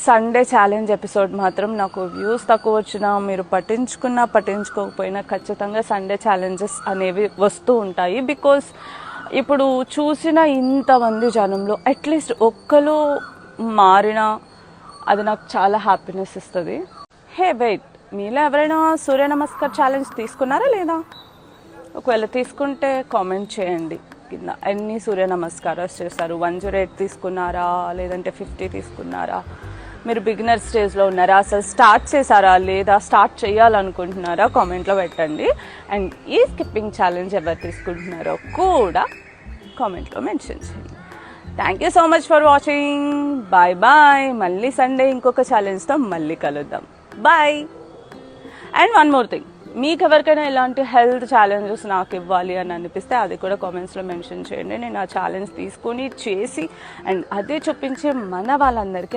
Sunday challenge episode మాత్రం నాకు views తక్కువ వచ్చినా మీరు పట్టించుకున్నా పట్టించుకోకపోయినా ఖచ్చితంగా సండే ఛాలెంజెస్ అనేవి వస్తూ ఉంటాయి. బికాస్ ఇప్పుడు చూసిన ఇంతమంది జనంలో అట్లీస్ట్ ఒక్కరు మారినా అది నాకు చాలా హ్యాపీనెస్ ఇస్తుంది. హే వెయిట్, మీలో ఎవరైనా సూర్య నమస్కార్ ఛాలెంజ్ తీసుకున్నారా లేదా? ఒకవేళ తీసుకుంటే కామెంట్ చేయండి కింద. ఎన్ని సూర్య నమస్కారాలు చేస్తారు? 108 తీసుకున్నారా, లేదంటే 50 తీసుకున్నారా? మీరు బిగినర్ స్టేజ్లో ఉన్నారా, అసలు స్టార్ట్ చేశారా లేదా స్టార్ట్ చేయాలనుకుంటున్నారా? కామెంట్లో పెట్టండి. అండ్ ఈ స్కిప్పింగ్ ఛాలెంజ్ ఎవరు తీసుకుంటున్నారో కూడా కామెంట్లో మెన్షన్ చేయండి. Thank you so much for watching. Bye bye. మళ్ళీ సండే ఇంకొక ఛాలెంజ్తో మళ్ళీ కలుద్దాం. Bye. And one more thing, మీకు ఎవరికైనా ఇలాంటి హెల్త్ ఛాలెంజెస్ నాకు ఇవ్వాలి అని అనిపిస్తే అది కూడా కామెంట్స్లో మెన్షన్ చేయండి. నేను ఆ ఛాలెంజ్ తీసుకొని చేసి అండ్ అదే చూపించే మన వాళ్ళందరికీ